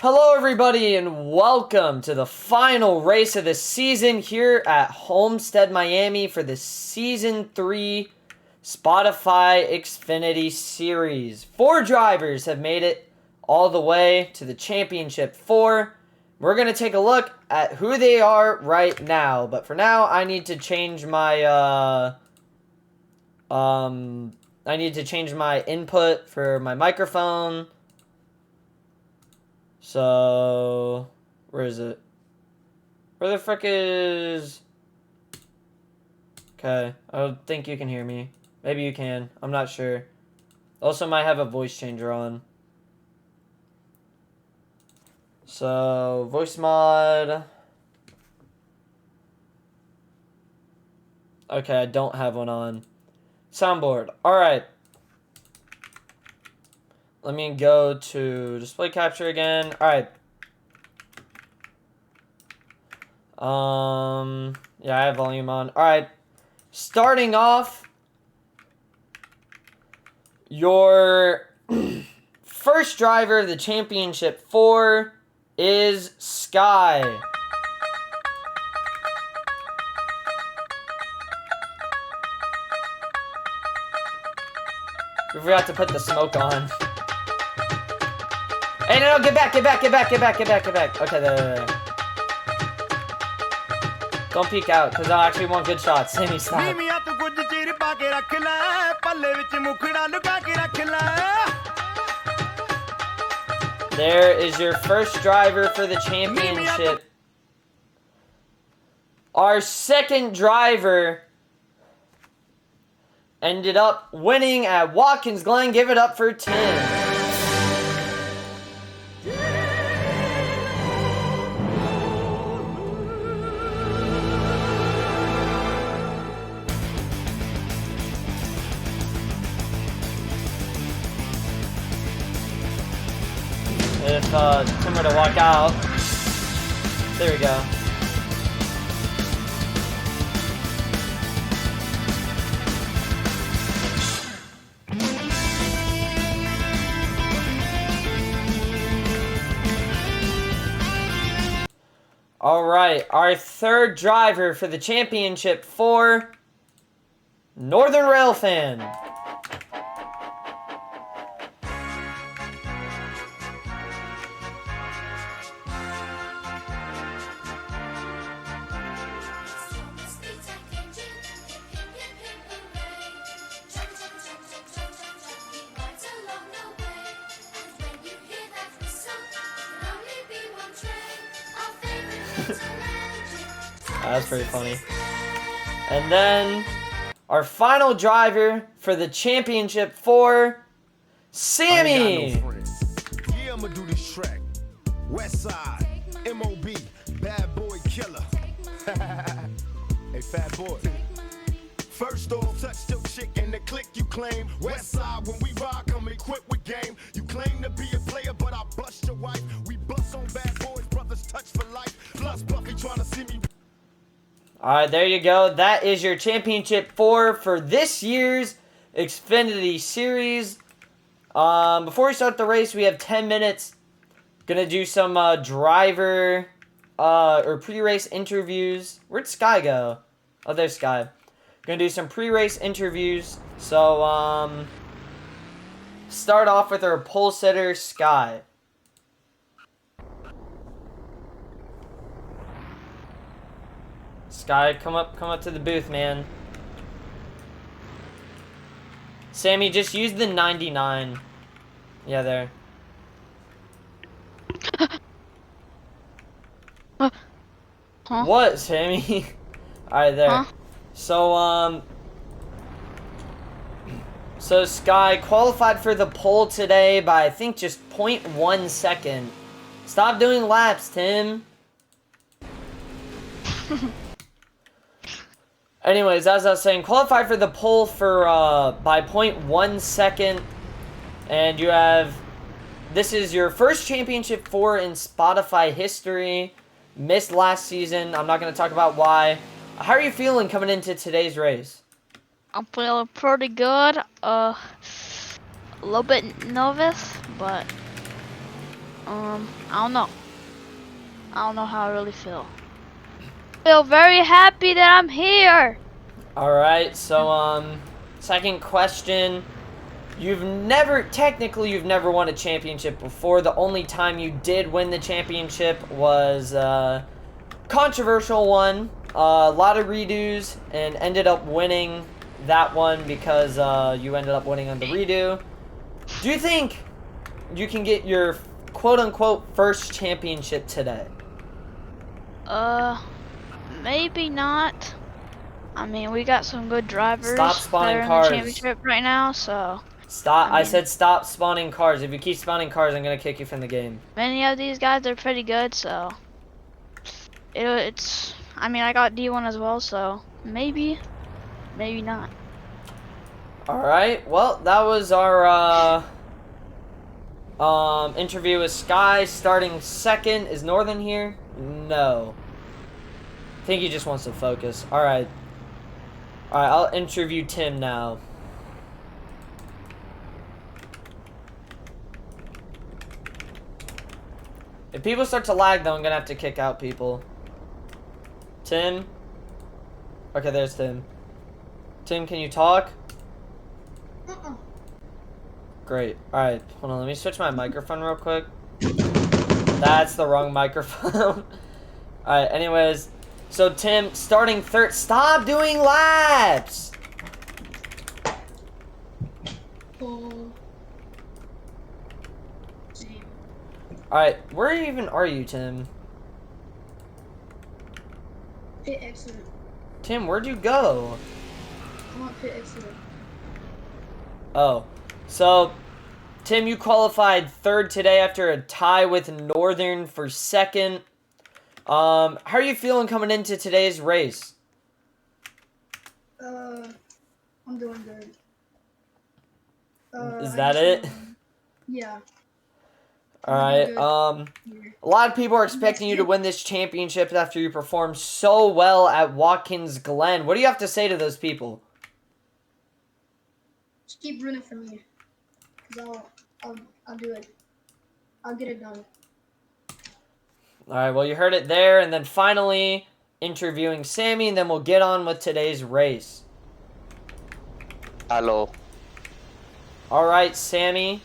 Hello everybody and welcome to the final race of the season here at Homestead, Miami for the Season 3 Spotify Xfinity Series. 4 drivers have made it all the way to the Championship 4. We're going to take a look at who they are right now. But for now, I need to change my, input for my microphone. So, where is it? Where the frick is... Okay, I don't think you can hear me. Maybe you can. I'm not sure. Also might have a voice changer on. So, voice mod. Okay, I don't have one on. Soundboard. Alright. Let me go to display capture again. Alright. Yeah, I have volume on. Alright. Starting off, your first driver of the Championship 4 is Sky. We forgot to put the smoke on. Hey, no, get back. Okay, there. Don't peek out, because I actually want good shots. Sammy, stop. There is your first driver for the championship. Our second driver ended up winning at Watkins Glen. Give it up for Tim. If Tim were to walk out, there we go. All right, our third driver for the Championship 4, Northern Rail fan. That's pretty funny. And then our final driver for the Championship 4, Sammy. Yeah, I'ma do this track. West Side, MOB, bad boy killer. Hey, fat boy. First off, touch your chick and the click you claim. West Side, when we rock, I'm equipped with game. You claim to be a player, but I bust your wife. We bust on bad boys, brothers touch for life. Plus, Buffy trying to see me. Alright, there you go. That is your Championship 4 for this year's Xfinity Series. Before we start the race, we have 10 minutes. Gonna do some driver or pre-race interviews. Where'd Sky go? Oh, there's Sky. Gonna do some pre-race interviews. So, start off with our pole sitter, Sky. Sky, come up to the booth, man. Sammy, just use the 99. Yeah, there. Huh? What, Sammy? Alright, there. Huh? So Sky qualified for the pole today by, I think, just 0.1 second. Stop doing laps, Tim. Anyways, as I was saying, qualified for the pole for by 0.1 second, and you have, this is your first Championship 4 in Spotify history. Missed last season. I'm not going to talk about why. How are you feeling coming into today's race? I'm feeling pretty good. A little bit nervous, but I don't know. I don't know how I really feel. I feel very happy that I'm here. All right. So second question. You've never won a championship before. The only time you did win the championship was controversial one. A lot of redos, and ended up winning that one because you ended up winning on the redo. Do you think you can get your quote-unquote first championship today? Maybe not. I mean, we got some good drivers Stop that spawning are in the cars. championship right now, so Stop. I I mean- said stop spawning cars. If you keep spawning cars, I'm going to kick you from the game. many of these guys are pretty good, so it's. I mean, I got D1 as well, so maybe not. Alright, well, that was our interview with Sky. Starting second. Is Northern here? No. I think he just wants to focus. Alright. Alright, I'll interview Tim now. If people start to lag, though, I'm gonna have to kick out people. Tim? Okay, there's Tim. Tim, can you talk? Great. Alright, hold on, let me switch my microphone real quick. That's the wrong microphone. Alright, anyways. So, Tim, starting third. Stop doing laps! Alright, where even are you, Tim? Pit accident. Tim, where'd you go? I'm on pit accident. Oh. So, Tim, you qualified third today after a tie with Northern for second. How are you feeling coming into today's race? I'm doing good. Is I that just it? Yeah. Alright, good. a lot of people are expecting you to win this championship after you performed so well at Watkins Glen. What do you have to say to those people? Just keep rooting for me. Cause I'll do it. I'll get it done. Alright, well, you heard it there. And then finally, interviewing Sammy, and then we'll get on with today's race. Hello. Alright, Sammy.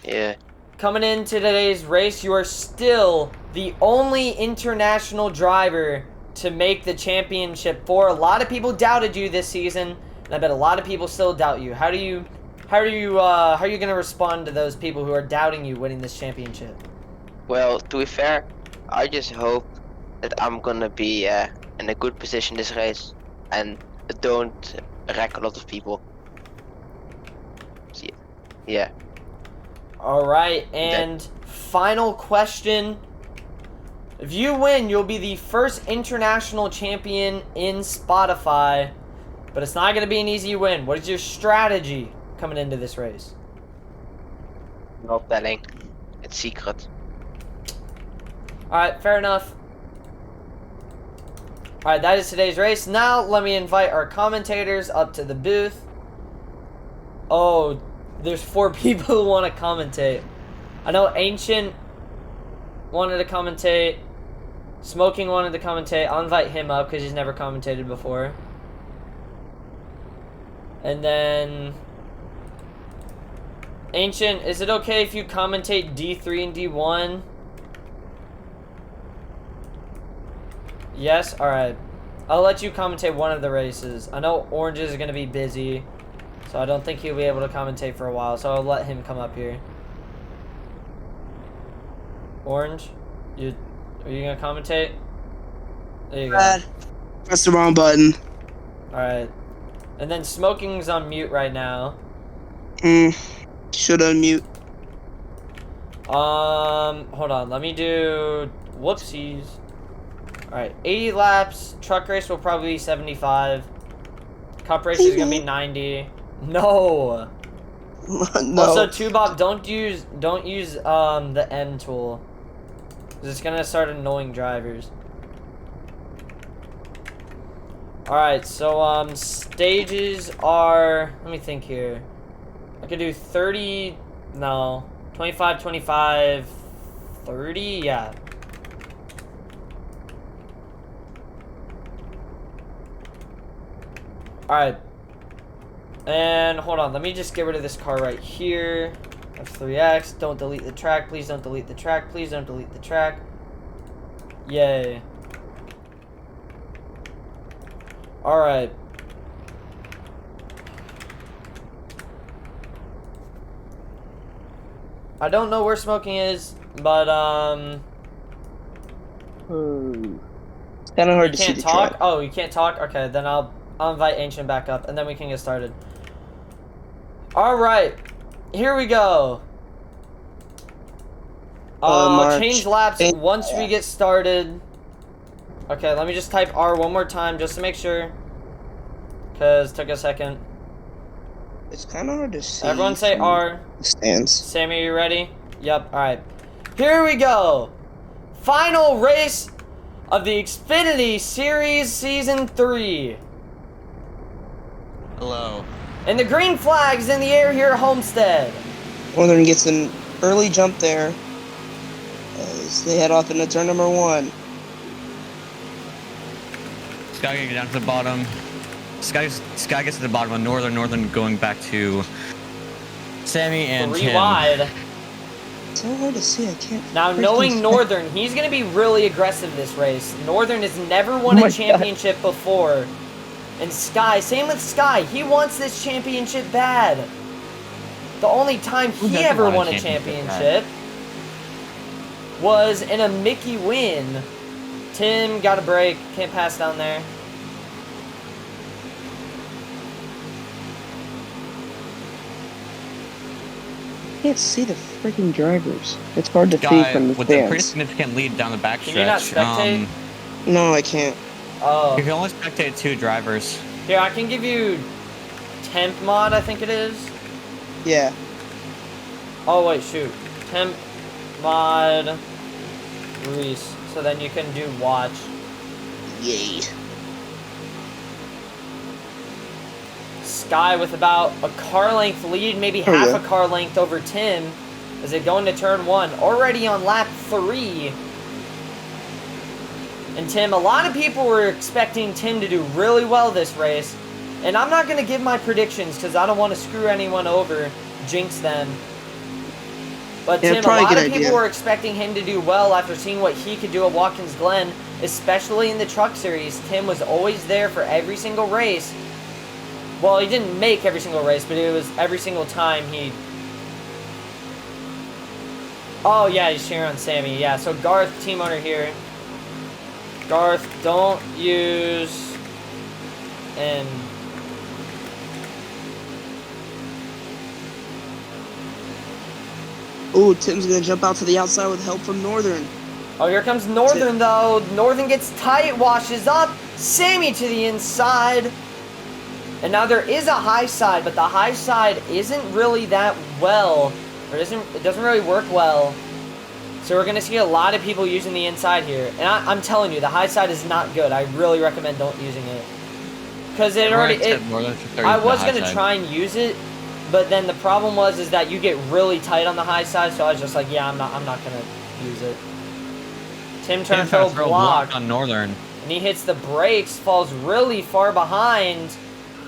Yeah. Coming into today's race, you are still the only international driver to make the championship four. A lot of people doubted you this season, and I bet a lot of people still doubt you. How are you gonna respond to those people who are doubting you winning this championship? Well, to be fair, I just hope that I'm gonna be in a good position this race and don't wreck a lot of people. So, yeah. Alright, and final question. If you win, you'll be the first international champion in Spotify. But it's not going to be an easy win. What is your strategy coming into this race? No telling. It's secret. Alright, fair enough. Alright, that is today's race. Now, let me invite our commentators up to the booth. Oh, there's 4 people who want to commentate. I know Ancient wanted to commentate. Smoking wanted to commentate. I'll invite him up because he's never commentated before. And then Ancient, is it okay if you commentate D3 and D1? Yes? Alright. I'll let you commentate one of the races. I know Orange is going to be busy, so I don't think he'll be able to commentate for a while, so I'll let him come up here. Orange, are you going to commentate? There you go. Press the wrong button. Alright. And then Smoking's on mute right now. Should unmute. Hold on. Let me do... Whoopsies. Alright, 80 laps. Truck race will probably be 75. Cup race is gonna be 90. No! No. Also, Tubop, don't use the M tool. 'Cause it's gonna start annoying drivers. Alright, so, stages are... Let me think here. I could do 30... No. 25, 25, 30? Yeah. Alright. And hold on, let me just get rid of this car right here. F3X, don't delete the track, please don't delete the track, please don't delete the track. Yay. Alright. I don't know where smoking is, but It's kind of hard you to see can't the talk? track. Oh, you can't talk? Okay, then I'll invite Ancient back up, and then we can get started. Alright, here we go. March Change laps 8th. once we get started. Okay, let me just type R one more time just to make sure. Because it took a second. It's kind of hard to see. Everyone say from R. the stands. Sammy, are you ready? Yep, alright. Here we go. Final race of the Xfinity Series Season 3. Hello. And the green flag's in the air here at Homestead. Northern gets an early jump there as they head off into turn number 1. Sky gonna get down to the bottom. Sky gets to the bottom of Northern going back to Sammy and 3 Tim. wide. It's so hard to see. I can't. Now, freaking knowing see. Northern, he's going to be really aggressive this race. Northern has never won Oh my a God. championship before. And Sky, same with Sky. He wants this championship bad. The only time Who he doesn't ever want a won a championship championship was in a Mickey win. Tim, got a break. Can't pass down there. I can't see the freaking drivers. It's hard to see Guy from the with a pretty stands. significant lead down the backstretch. Can you not spectate? No, I can't. Oh. You can only spectate 2 drivers. Here, I can give you temp mod, I think it is. Yeah. Oh, wait, shoot. Temp mod Reese. So then you can do watch. Yay. Sky with about a car length lead, maybe Oh, half yeah. a car length over Tim as they go into turn 1. Already on lap 3. And Tim, a lot of people were expecting Tim to do really well this race. And I'm not going to give my predictions because I don't want to screw anyone over, jinx them. But Yeah, Tim, a probably a lot good of people idea. were expecting him to do well after seeing what he could do at Watkins Glen, especially in the truck series. Tim was always there for every single race. Well, he didn't make every single race, but it was every single time he... Oh, yeah, he's cheering on Sammy. Yeah, so Garth, team owner here. Garth, don't use... And... Oh, Tim's gonna jump out to the outside with help from Northern. Oh, here comes Northern, though. Northern gets tight, washes up. Sammy to the inside. And now there is a high side, but the high side isn't really that well. Or it doesn't really work well. So we're going to see a lot of people using the inside here. And I'm telling you, the high side is not good. I really recommend don't using it. Because it already... I was going to try and use it, but then the problem is that you get really tight on the high side, so I was just like, yeah, I'm not going to use it. Tim trying to throw block on Northern. and he hits the brakes, falls really far behind.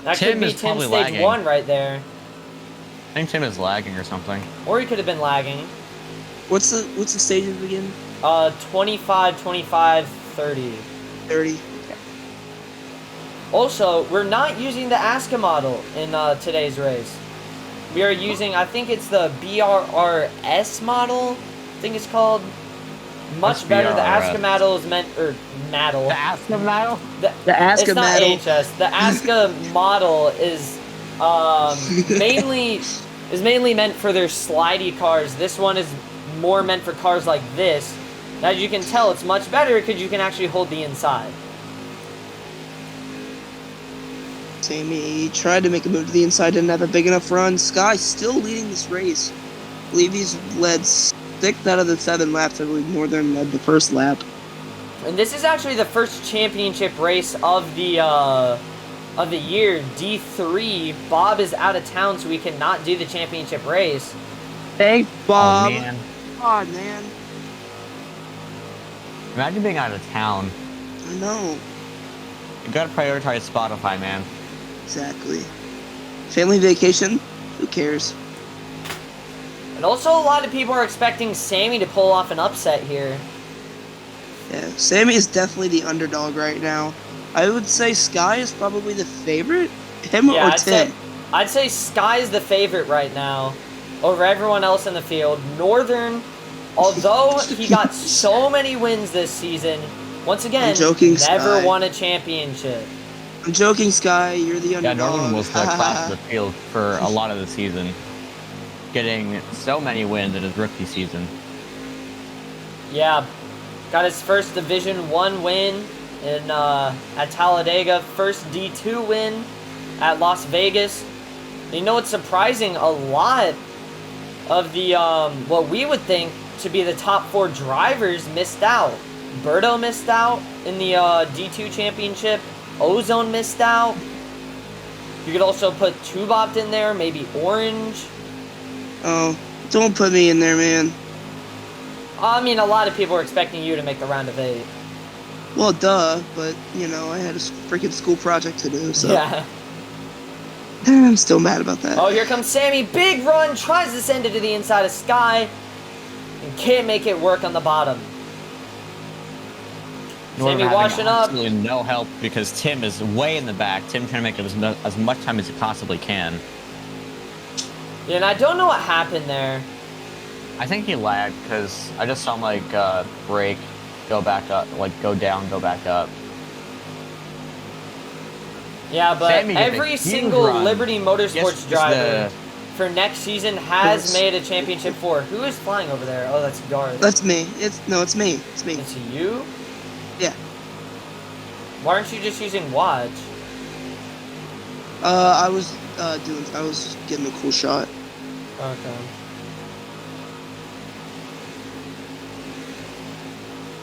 That Tim could be is Tim's probably stage lagging. 1 right there. I think Tim is lagging or something. Or he could have been lagging. What's the stages again? 25, 25, 30. 30. Also, we're not using the ASCA model in today's race. We are using, I think it's the BRRS model, I think it's called. Much What's better. The BRRS? ASCA model is meant, or model. ASCA model? The ASCA It's not model. HS. The ASCA model is mainly meant for their slidey cars. This one is more meant for cars like this. As you can tell, it's much better because you can actually hold the inside. Sammy tried to make a move to the inside, didn't have a big enough run. Sky still leading this race. I believe he's led 6 out of the 7 laps. I believe Northern led the first lap. And this is actually the first championship race of the year, D3. Bob is out of town, so we cannot do the championship race. Thanks, Bob. Oh, man. God, man. Imagine being out of town. I know. You gotta prioritize Spotify, man. Exactly. Family vacation? Who cares? And also, a lot of people are expecting Sammy to pull off an upset here. Yeah, Sammy is definitely the underdog right now. I would say Sky is probably the favorite. Him Yeah, or Tim? I'd say Sky's the favorite right now over everyone else in the field. Northern, although he got so many wins this season, once again, I'm joking, never Sky. won a championship. I'm joking, Sky. You're the Yeah, underdog. Northern was the class of the field for a lot of the season, getting so many wins in his rookie season. Yeah, got his first Division 1 win in at Talladega, first D2 win at Las Vegas. And you know what's surprising? A lot of the what we would think to be the top 4 drivers missed out. Berto missed out in the D2 championship. Ozone missed out. You could also put Tubopt in there, maybe Orange. Oh, don't put me in there, man. I mean, a lot of people were expecting you to make the round of 8. Well, duh, but, you know, I had a freaking school project to do, so... Yeah. I'm still mad about that. Oh, here comes Sammy. Big run. Tries to send it to the inside of Sky. And can't make it work on the bottom. Northern Sammy having washing up. absolutely no help because Tim is way in the back. Tim trying to make as much time as he possibly can. Yeah, and I don't know what happened there. I think he lagged because I just saw him like break, go back up, like go down, go back up. Yeah, but Sammy getting every a huge single run. Liberty Motorsports Yes, driver for next season has made a championship 4. Who is flying over there? Oh, that's Garth. That's me. It's me. It's me. It's you? Yeah. Why aren't you just using Watch? I was getting a cool shot. Okay.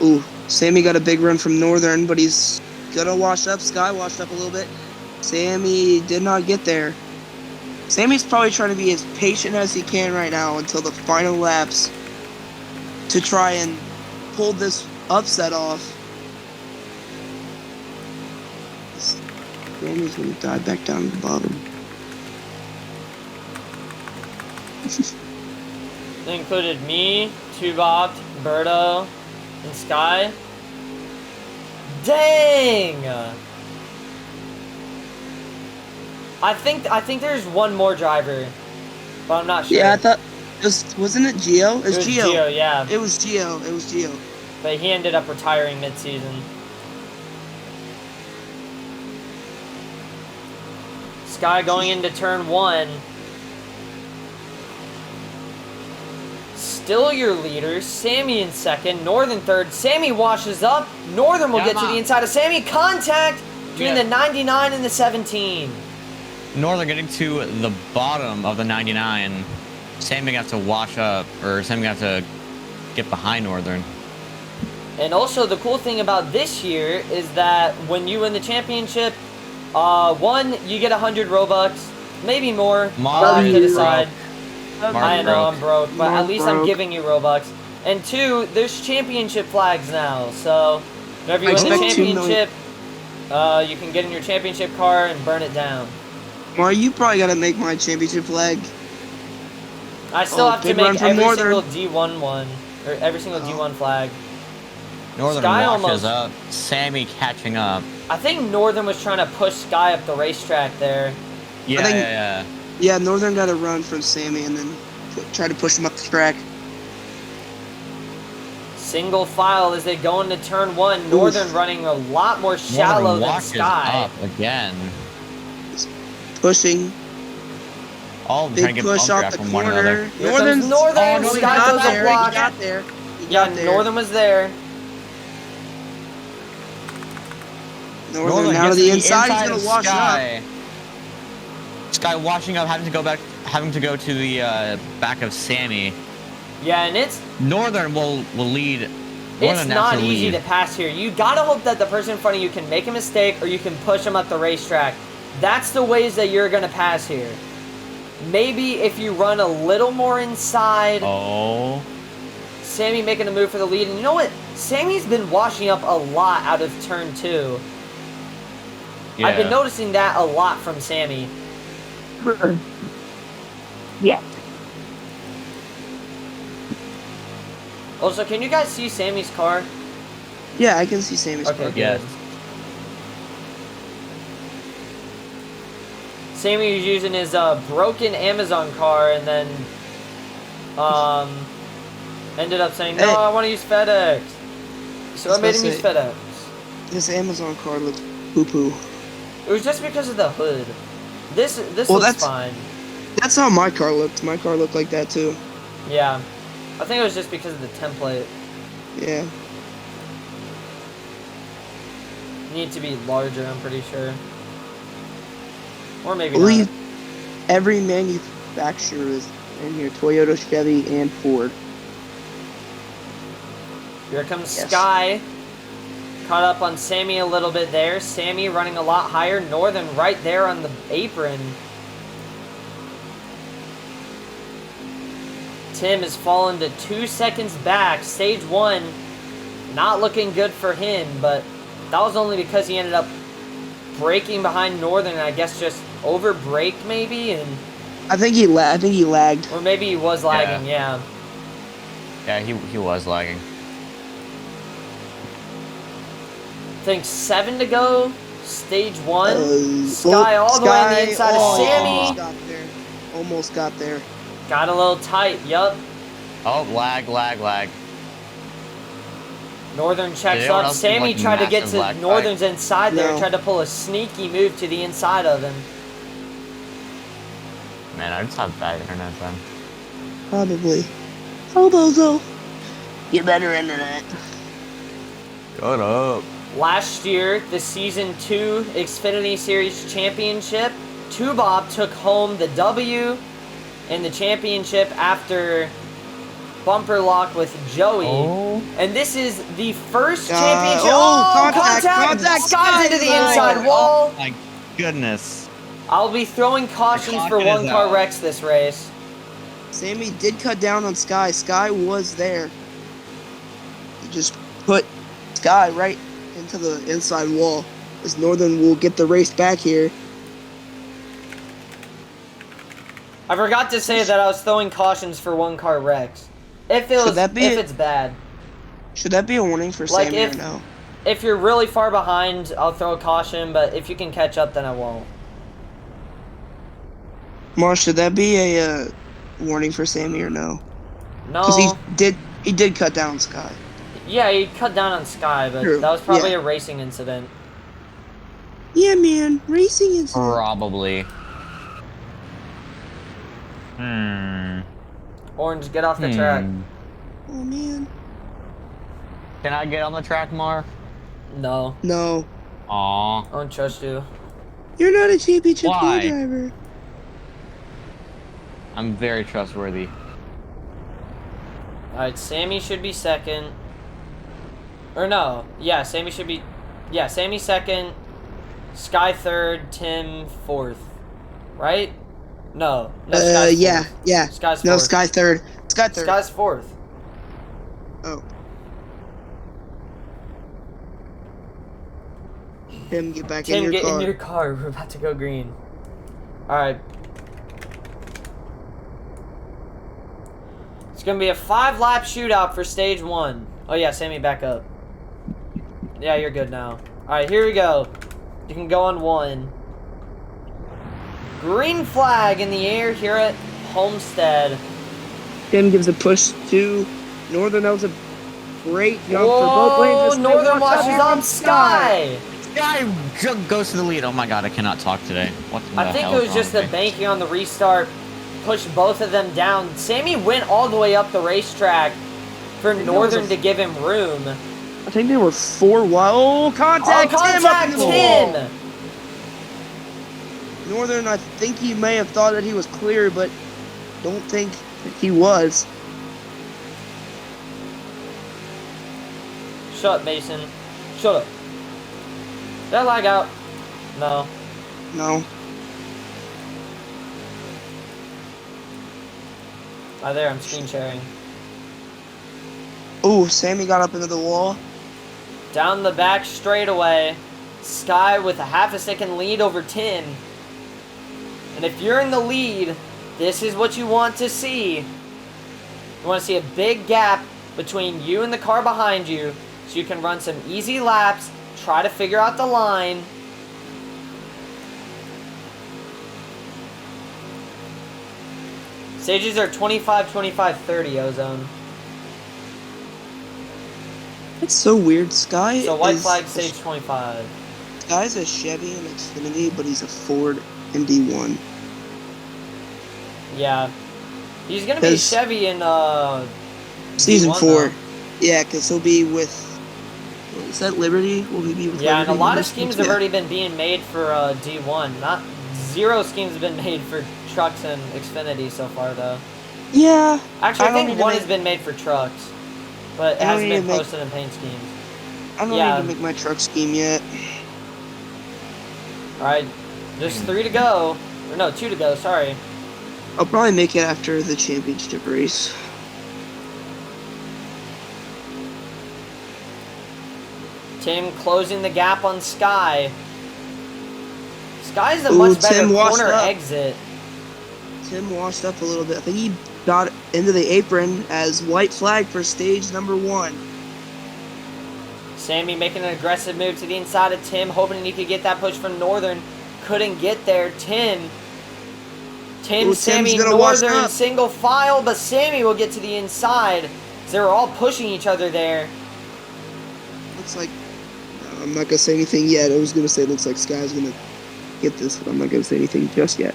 Ooh, Sammy got a big run from Northern, but he's gonna wash up. Sky washed up a little bit. Sammy did not get there. Sammy's probably trying to be as patient as he can right now until the final laps to try and pull this upset off. Sammy's gonna dive back down to the bottom. They included me, Tubopt, Berto, and Sky. Dang! I think there's one more driver, but I'm not sure. Yeah, I thought wasn't it Gio? it was Gio, yeah. It was Gio. But he ended up retiring mid-season. Sky going into turn 1. Still your leader. Sammy in second. Northern third. Sammy washes up. Northern will get to the inside of Sammy. Contact between the 99 and the 17. Northern getting to the bottom of the 99. Sammy got to wash up, or Sammy got to get behind Northern. And also, the cool thing about this year is that when you win the championship, one, you get 100 Robux, maybe more. I'll have to decide. I know I'm broke, but at least I'm giving you Robux. And 2, there's championship flags now, so whenever you win the championship, you can get in your championship car and burn it down. Well, you probably gotta make my championship flag. I still have to make every Northern. single D1 one, or every single D1 flag. Northern Sky washes almost- up. Sammy catching up. I think Northern was trying to push Sky up the racetrack there. Yeah, think- yeah. Yeah, Northern got a run from Sammy and then try to push him up the track. Single file as they go into turn 1. Northern running a lot more shallow Northern than washes Sky. up again. Pushing. All of them trying Big to get push bump off draft the from one another. corner. Here comes Northern. he Sky got goes there. a block. He got there. Yeah, Northern was there. Northern now to gets the inside. He's of gonna wash Sky. Sky washing up, having to go to the back of Sammy. Yeah, and it's Northern will lead. not easy to pass here. You gotta hope that the person in front of you can make a mistake or you can push them up the racetrack. That's the ways that you're gonna pass here. Maybe if you run a little more inside. Oh. Sammy making a move for the lead. And you know what? Sammy's been washing up a lot out of turn 2. Yeah. I've been noticing that a lot from Sammy. Yeah. Also, can you guys see Sammy's car? Yeah, I can see Sammy's Okay, car. good. Yes. Sammy was using his broken Amazon car and then ended up saying, no, Hey. I want to use FedEx. So I was made him gonna use say- FedEx. This Amazon car looks poo-poo. It was just because of the hood. This Well, looks that's- fine. That's how my car looked. My car looked like that too. Yeah. I think it was just because of the template. Yeah. Need to be larger, I'm pretty sure. Or I maybe believe not. every manufacturer is in here. Toyota, Chevy, and Ford. Here comes Yes. Sky. Caught up on Sammy a little bit there. Sammy running a lot higher. Northern right there on the apron. Tim has fallen to 2 seconds back. Stage 1, not looking good for him, but that was only because he ended up braking behind Northern, and I guess just over brake maybe, and I think he lagged. or maybe he was lagging. Yeah. Yeah, he was lagging. I think 7 to go. Stage 1. Sky Well, all the way on the Sky- inside oh, of Sammy. Got there. Almost got there. Got a little tight. Yup. Oh, lag. Northern Did checks anyone up. else give, Sammy like, tried to get massive to lag Northern's inside there. No. Tried to pull a sneaky move to the inside of him. Man, I just have bad internet then. Probably. Oh, Bozo. Get better internet. Shut up. Last year, the Season 2 Xfinity Series Championship, Bob took home the W in the championship after bumper lock with Joey. Oh. And this is the first God. championship. Oh, Contact! contact, Sky's into the Sky. inside wall. Oh my goodness. I'll be throwing cautions The for caution is one-car out. wrecks this race. Sammy did cut down on Sky. Sky was there. He just put Sky right into the inside wall. As Northern will get the race back here. I forgot to say that I was throwing cautions for one-car wrecks. If it's bad. Should that be a warning for Like, Sammy if- or no? If you're really far behind, I'll throw a caution, but if you can catch up, then I won't. Mar, should that be a warning for Sammy or no? No. Because he did cut down Sky. Yeah, he cut down on Sky, but True, that was probably yeah. a racing incident. Yeah, man, racing is. Probably. Orange, get off the track. Oh man. Can I get on the track more? No, No, Aw. I don't trust you. you're not a championship car Why? driver. I'm very trustworthy. Alright, Sammy should be second. Or no, yeah, Sammy should be... Yeah, Sammy second, Sky third, Tim fourth. Right? No. No, Sky's Yeah, fourth. yeah. Sky's No, fourth. Sky third. Sky third. Sky's fourth. Oh. Tim, get back in Tim, your get car. in your car. We're about to go green. Alright. It's gonna be a 5-lap shootout for stage 1. Oh yeah, Sammy, back up. Yeah, you're good now. Alright, here we go. You can go on 1. Green flag in the air here at Homestead. Tim gives a push to Northern. That was a great jump Whoa, for both lanes. Northern washes on Sky. Guy goes to the lead. Oh my god, I cannot talk today. What the I think hell it is was wrong just the with me? banking on the restart. Pushed both of them down. Sammy went all the way up the racetrack for think that Northern was a- to give him room. I think they were 4 wide. Oh, contact! Oh, Tim up in contact the wall. Tim! Northern, I think he may have thought that he was clear, but don't think that he was. Shut up, Mason. Shut up. Did I lag out? No. No. There, I'm screen sharing. Oh, Sammy got up into the wall. Down the back straightaway. Sky with a half a second lead over Tim. And if you're in the lead, this is what you want to see. You want to see a big gap between you and the car behind you so you can run some easy laps, try to figure out the line. Stages are 25, 25, 30, Ozone. It's so weird. Sky So white is flag stage 25. Sky's a Chevy and Xfinity, but he's a Ford and D1. Yeah. He's going to be Chevy in Season D1 4. though. Yeah, because he'll be with... Is that Liberty? Will he be with Yeah, Liberty? and a lot of schemes have already been being made for D1. Not zero schemes have been made for trucks and Xfinity so far, though. Yeah. Actually, I think one has been made for trucks, but it hasn't been posted in paint schemes. I don't need to make my truck scheme yet. Alright, just 3 to go. Or no, 2 to go, sorry. I'll probably make it after the championship race. Tim closing the gap on Sky. Sky's a much better corner exit. Tim washed up a little bit. I think he got into the apron as white flag for stage number 1. Sammy making an aggressive move to the inside of Tim, hoping he could get that push from Northern. Couldn't get there. Tim, Sammy, Northern, single file, but Sammy will get to the inside. They were all pushing each other there. Looks like... I'm not going to say anything yet. I was going to say it looks like Sky's going to get this, but I'm not going to say anything just yet.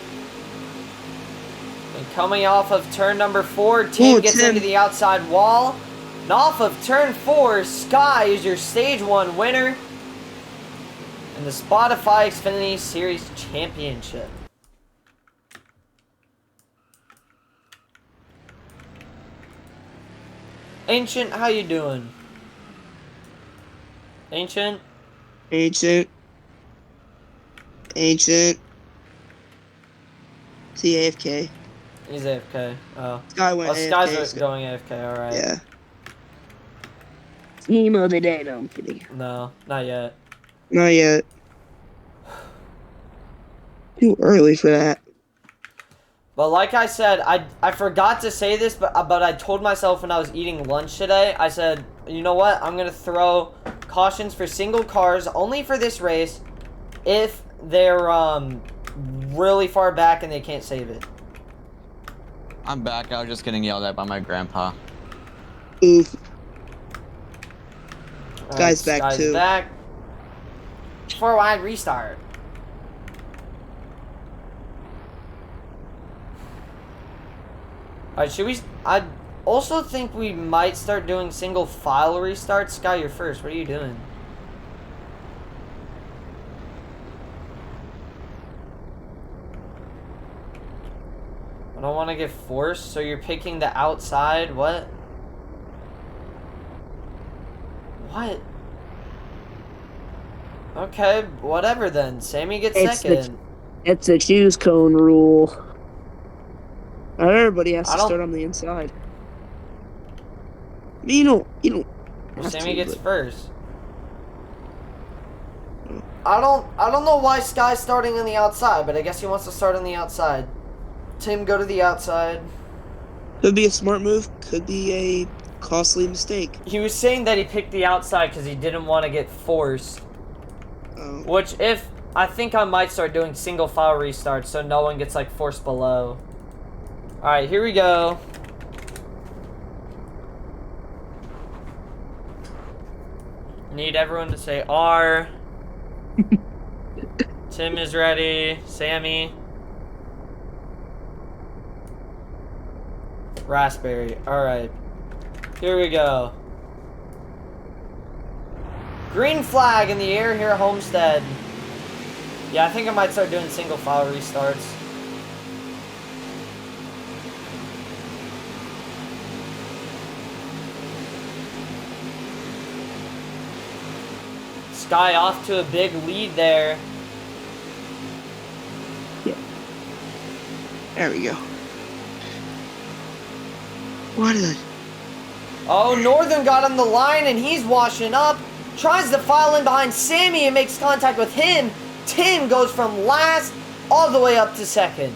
And coming off of turn number 4, Tim gets into the outside wall. And off of turn 4, Sky is your stage 1 winner in the Spotify Xfinity Series Championship. Ancient, how you doing? Ancient? Ancient. Is he AFK? He's AFK. Oh. Sky went AFK. Sky's going AFK, alright. Yeah. Team of the day. No, I'm kidding. No, not yet. Not yet. Too early for that. But like I said, I forgot to say this, but I told myself when I was eating lunch today, I said, you know what? I'm going to throw cautions for single cars only for this race if they're really far back and they can't save it. I'm back. I was just getting yelled at by my grandpa. Oof. Right, Sky's back too. Back. 4 wide restart. Alright, should we... I also think we might start doing single file restarts. Sky, you're first. What are you doing? I don't want to get forced, so you're picking the outside. What? What? Okay, whatever then. Sammy gets second. It's a choose cone rule. Not everybody has to start on the inside. I mean, you don't. Well, Sammy gets first. I don't know why Sky's starting on the outside, but I guess he wants to start on the outside. Tim, go to the outside. Could be a smart move. Could be a costly mistake. He was saying that he picked the outside because he didn't want to get forced. Oh. Which, if I think I might start doing single file restarts so no one gets like forced below. Alright, here we go. Need everyone to say R. Tim is ready. Sammy. Raspberry. Alright. Here we go. Green flag in the air here at Homestead. Yeah, I think I might start doing single file restarts. Sky off to a big lead there. Yeah. There we go. Why did I... Oh, Northern got on the line and he's washing up. Tries to file in behind Sammy and makes contact with him. Tim goes from last all the way up to second.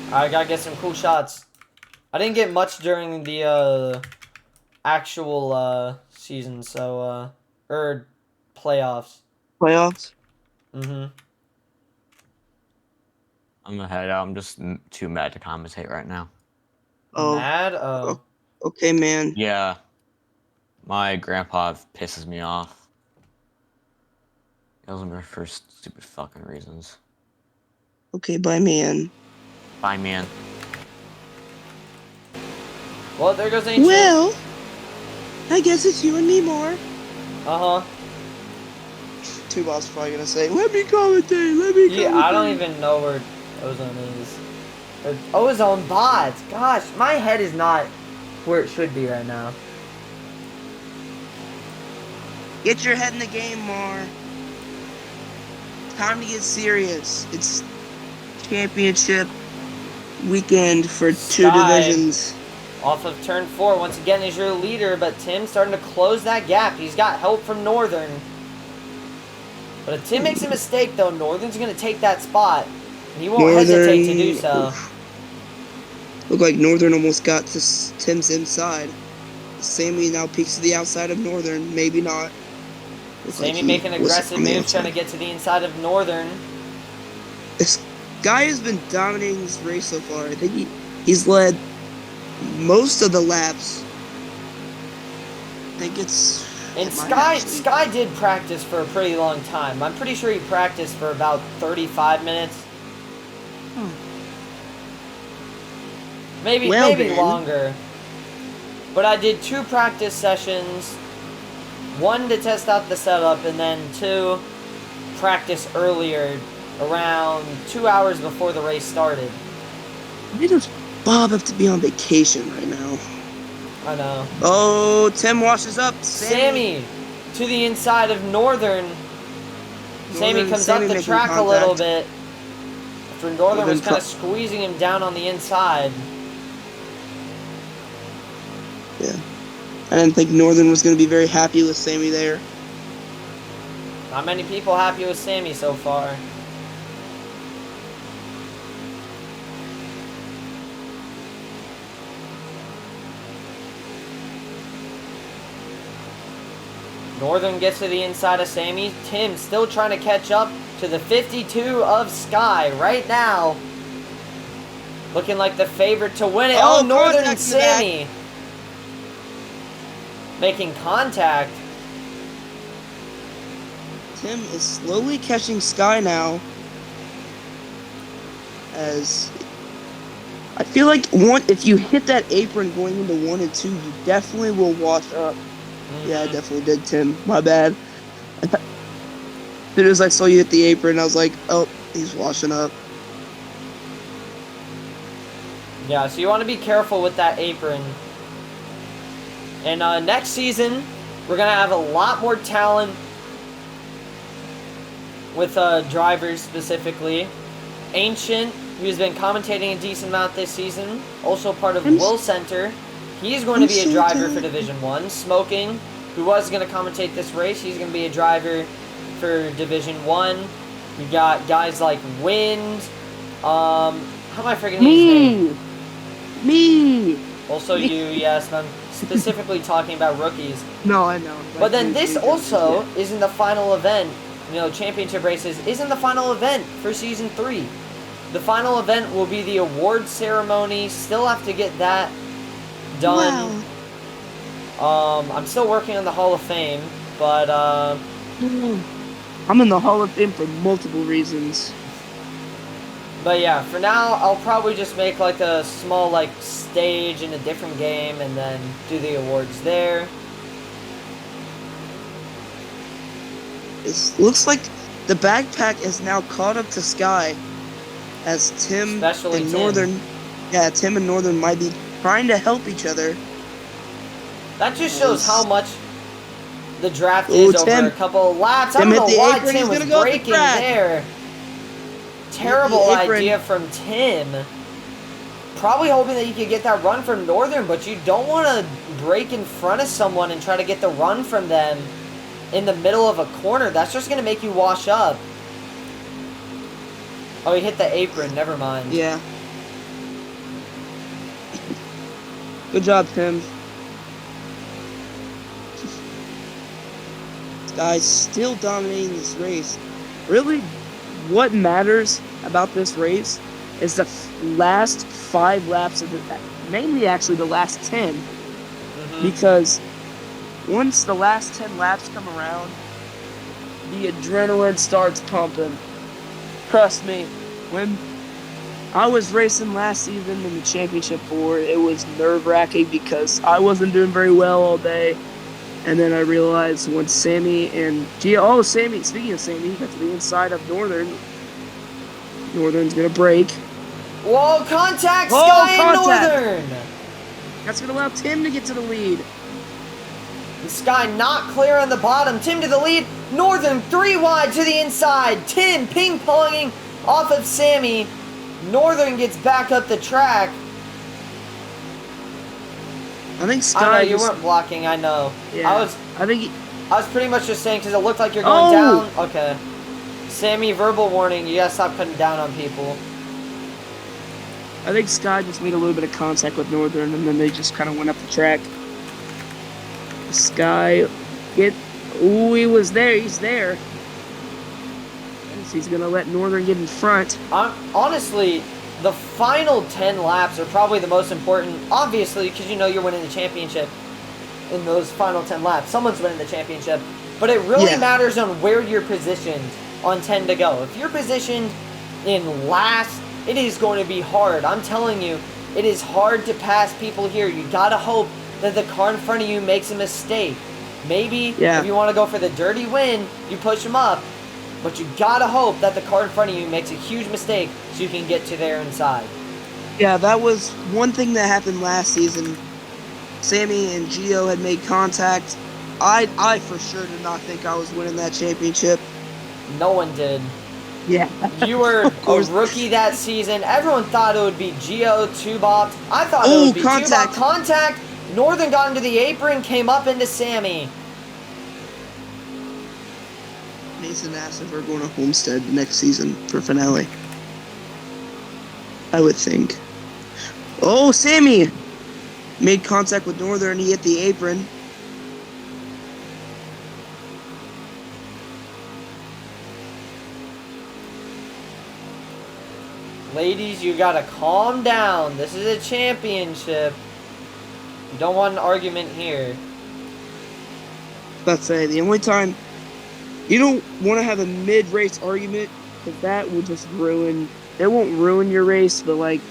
Alright, gotta get some cool shots. I didn't get much during the actual season, so or playoffs. Playoffs. Mm-hmm. I'm gonna head out. I'm just too mad to commentate right now. Oh. Mad? Oh. Okay, man. Yeah. My grandpa pisses me off. Those are my first stupid fucking reasons. Okay, bye, man. Bye, man. Well, there goes Ancient. Well, I guess it's you and me more. Uh-huh. Two Bob's probably gonna say, "Let me commentate. Let me." Yeah, commentate. I don't even know where Ozone is. Ozone bots. Gosh, my head is not where it should be right now. Get your head in the game more. Time to get serious. It's championship weekend for two Sky. divisions. Off of turn 4, once again, is your leader, but Tim's starting to close that gap. He's got help from Northern. But if Tim makes a mistake, though, Northern's going to take that spot. And he won't hesitate to do so. Look like Northern almost got to Tim's inside. Sammy now peeks to the outside of Northern. Maybe not. Sammy making aggressive moves, trying to get to the inside of Northern. This guy has been dominating this race so far. I think he's led most of the laps. I think it's... And Sky did practice for a pretty long time. I'm pretty sure he practiced for about 35 minutes. Maybe longer. But I did 2 practice sessions. 1 to test out the setup, and then 2 practice earlier, around 2 hours before the race started. Why does Bob have to be on vacation right now? I know. Oh, Tim washes up. Sammy to the inside of Northern. Sammy comes up the track a little bit. After Northern was kind of squeezing him down on the inside. Yeah. I didn't think Northern was going to be very happy with Sammy there. Not many people happy with Sammy so far. Northern gets to the inside of Sammy. Tim still trying to catch up to the 52 of Sky right now. Looking like the favorite to win it. Oh, Northern and Sammy making contact. Tim is slowly catching Sky now. As I feel like if you hit that apron going into 1 and 2, you definitely will wash up. Yeah, I definitely did, Tim. My bad. As soon as I saw you hit the apron, I was like, oh, he's washing up. Yeah, so you want to be careful with that apron. And next season, we're going to have a lot more talent with drivers specifically. Ancient, who's been commentating a decent amount this season, also part of Will Center. He's going to be a driver for Division 1. Smoking, who was going to commentate this race, he's going to be a driver for Division 1. We got guys like Wind. How am I forgetting his name? Me! Also you, yes, I'm specifically talking about rookies. No, I know. But then this also isn't the final event. You know, championship races isn't the final event for Season 3. The final event will be the award ceremony. Still have to get that done. Wow. I'm still working on the Hall of Fame, but I'm in the Hall of Fame for multiple reasons. But yeah, for now, I'll probably just make like a small like stage in a different game and then do the awards there. It looks like the backpack is now caught up to Sky, as Tim and Northern. Yeah, Tim and Northern might be trying to help each other. That just shows how much the draft is over a couple of laps. I don't know why Tim was braking there. Terrible idea from Tim. probably hoping that you could get that run from Northern, but you don't want to break in front of someone and try to get the run from them in the middle of a corner. That's just going to make you wash up. Oh, he hit the apron. Never mind. Yeah. Good job, Tim. This guy's still dominating this race. Really, what matters about this race is the last 5 laps of the, mainly actually the last 10, because once the last 10 laps come around, the adrenaline starts pumping. Trust me, when I was racing last season in the championship 4, it was nerve-wracking because I wasn't doing very well all day. And then I realized when Sammy and Sammy, speaking of Sammy, he got to the inside of Northern. Northern's gonna break. Whoa, contact! Whoa, Sky and contact! Northern! That's gonna allow Tim to get to the lead. The Sky not clear on the bottom. Tim to the lead. Northern 3 wide to the inside. Tim ping-ponging off of Sammy. Northern gets back up the track. I think Sky. I know you weren't blocking. I know. Yeah. I was pretty much just saying because it looked like you're going down. Okay. Sammy, verbal warning. You gotta stop cutting down on people. I think Sky just made a little bit of contact with Northern, and then they just kind of went up the track. Sky, ooh, he was there. He's there. He's gonna let Northern get in front. Honestly, the final 10 laps are probably the most important, obviously, because you know you're winning the championship in those final 10 laps. Someone's winning the championship. But it really matters on where you're positioned on 10 to go. If you're positioned in last, it is going to be hard. I'm telling you, it is hard to pass people here. You gotta hope that the car in front of you makes a mistake. Maybe if you want to go for the dirty win, you push them up. But you gotta hope that the car in front of you makes a huge mistake so you can get to their inside. Yeah, that was one thing that happened last season. Sammy and Gio had made contact. I for sure did not think I was winning that championship. No one did. Yeah. You were a rookie that season. Everyone thought it would be Gio, Two-Bopped. I thought it would be contact. Two-Bopped. Contact. Northern got into the apron, came up into Sammy. Mason asked if we're going to Homestead next season for finale. I would think. Oh, Sammy made contact with Northern. He hit the apron. Ladies, you gotta calm down. This is a championship. You don't want an argument here. Let's say the only time you don't want to have a mid-race argument, because that will just ruin. It won't ruin your race, but like.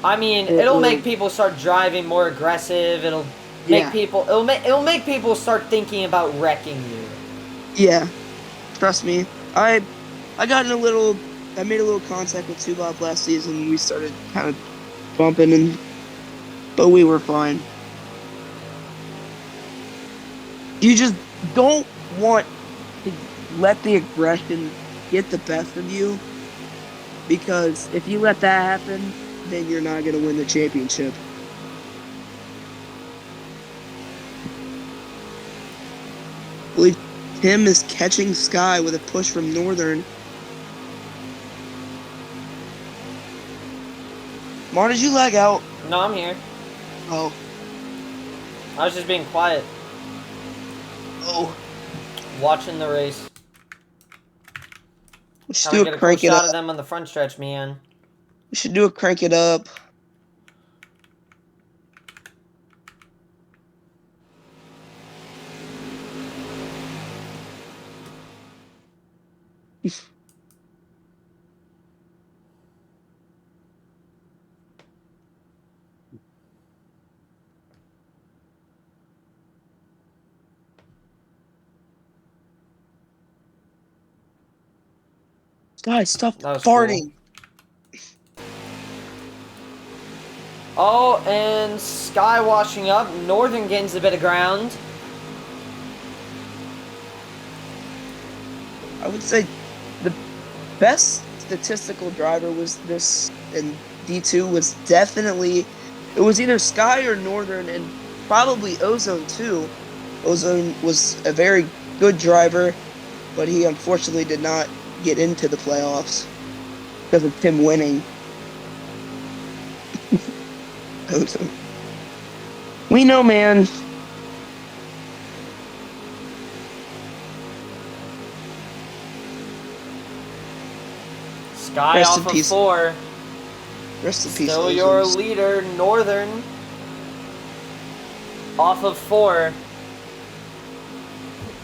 I mean, it'll make people start driving more aggressive. It'll make people. It'll make people start thinking about wrecking you. Yeah, trust me. I got in a little. I made a little contact with Two-Bopped last season. We started kind of bumping, but we were fine. You just don't want to let the aggression get the best of you, because if you let that happen, then you're not going to win the championship. I believe Tim is catching Sky with a push from Northern. Mar, did you lag out? No, I'm here. Oh. I was just being quiet. Oh. Watching the race. We should Trying do to a get a cool crank it shot up. of them on the front stretch, man. We should do a crank it up. Guys, stop farting. Cool. Oh, and Sky washing up. Northern gains a bit of ground. I would say the best statistical driver was this in D2 was definitely, it was either Sky or Northern, and probably Ozone too. Ozone was a very good driver, but he unfortunately did not get into the playoffs because of Tim winning. Ozone. We know, man. Sky Rest off in of peace. 4. Rest in peace. Still Ozone. your leader, Northern. Off of 4.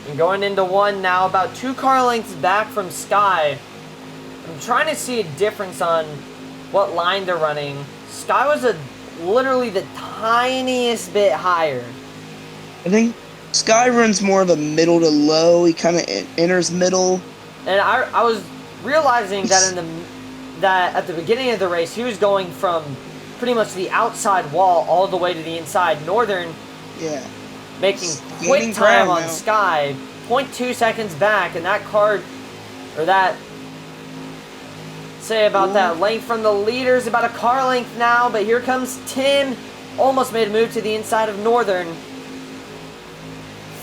And going into 1 now, about 2 car lengths back from Sky. I'm trying to see a difference on what line they're running. Sky was literally the tiniest bit higher. I think Sky runs more of a middle to low. He kind of enters middle. And I was realizing that that at the beginning of the race, he was going from pretty much the outside wall all the way to the inside. Northern, Yeah. making Gaining quick time ground on now. Sky, 0.2 seconds back, and that car, or that, say about that length from the leaders, about a car length now, but here comes Tim, almost made a move to the inside of Northern.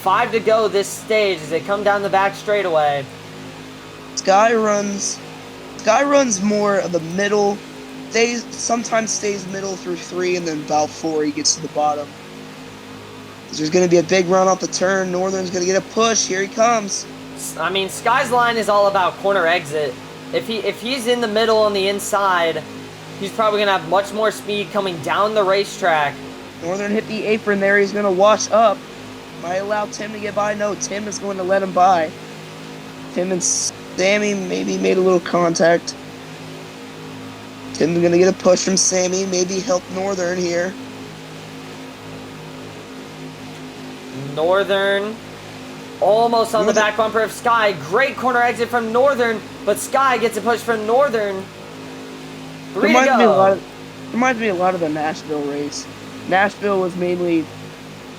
5 to go this stage as they come down the back straightaway. Sky runs more of a middle. Sometimes stays middle through 3, and then about 4 he gets to the bottom. There's going to be a big run off the turn. Northern's going to get a push. Here he comes. I mean, Sky's line is all about corner exit. If he's in the middle on the inside, he's probably going to have much more speed coming down the racetrack. Northern hit the apron there. He's going to wash up. Might allow Tim to get by. No, Tim is going to let him by. Tim and Sammy maybe made a little contact. Tim's going to get a push from Sammy. Maybe help Northern here. Northern almost on the back bumper of Sky. Great corner exit from Northern, but Sky gets a push from Northern. 3 to go. Reminds me a lot of the Nashville race. Nashville was mainly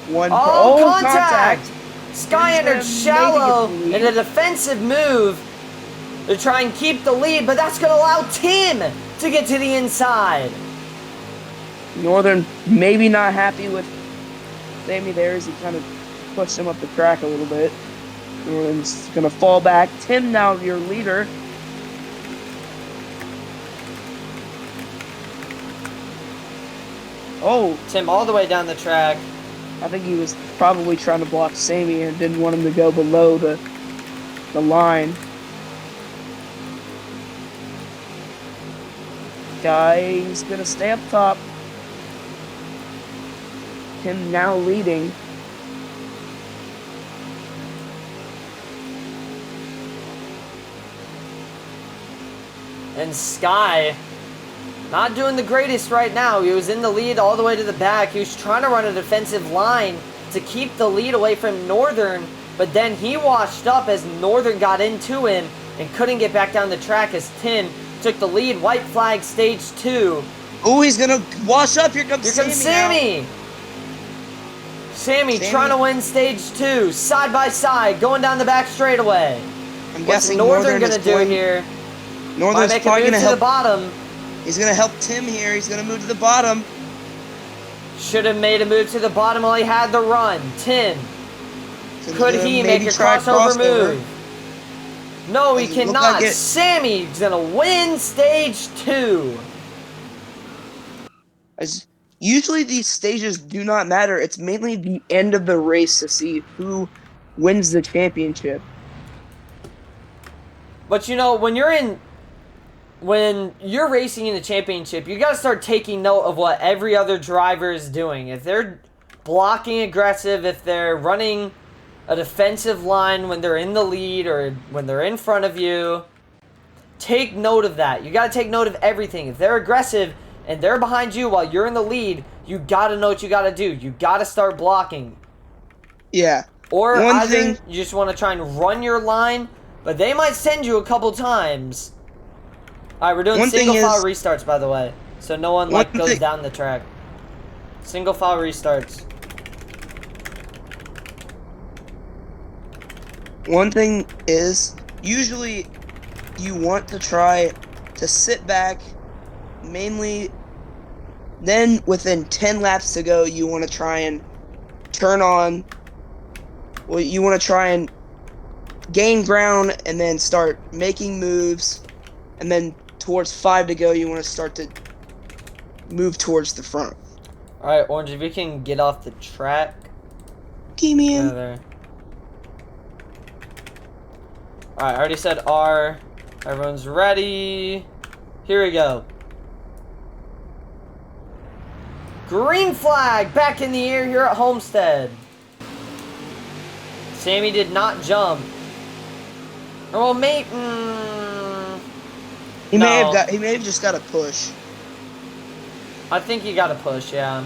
one. Contact! Sky entered Maybe shallow get the lead. in a defensive move to try and keep the lead, but that's going to allow Tim to get to the inside. Northern maybe not happy with Sammy there as he kind of pushed him up the track a little bit. Northern's going to fall back. Tim now your leader. Oh, Tim all the way down the track. I think he was probably trying to block Sammy and didn't want him to go below the line. Guy's going to stay up top. Tim now leading. And Sky, not doing the greatest right now. He was in the lead all the way to the back. He was trying to run a defensive line to keep the lead away from Northern, but then he washed up as Northern got into him and couldn't get back down the track as Tim took the lead. White flag, stage 2. Oh, he's going to wash up. Here comes Here Sammy. comes Sammy. Sammy trying to win stage 2, side by side, going down the back straightaway. I'm What's guessing Northern is going to do here? Northern's Make a probably move going to to the help. bottom. He's going to help Tim here. He's going to move to the bottom. Should have made a move to the bottom while he had the run. Tim. Could he make a crossover move? No, he Doesn't look cannot. like it. Sammy's going to win stage 2. Usually these stages do not matter. It's mainly the end of the race to see who wins the championship. But you know, when you're racing in the championship, you got to start taking note of what every other driver is doing. If they're blocking aggressive, if they're running a defensive line when they're in the lead or when they're in front of you, take note of that. You got to take note of everything. If they're aggressive and they're behind you while you're in the lead, you got to know what you got to do. You got to start blocking. Yeah. Or One either thing- you just want to try and run your line, but they might send you a couple times. All right, we're doing One thing single file is- restarts, by the way, so no one One goes thing- down the track. Single file restarts. One thing is, usually you want to try to sit back mainly. Then within 10 laps to go, you want to try and turn on. Well, you want to try and gain ground and then start making moves. And then towards 5 to go, you want to start to move towards the front. Alright, Orange, if you can get off the track. Okay, man. There. Alright, I already said R. Everyone's ready. Here we go. Green flag back in the air here at Homestead. Sammy did not jump. Oh, mate. He may have just got a push. I think he got a push, yeah.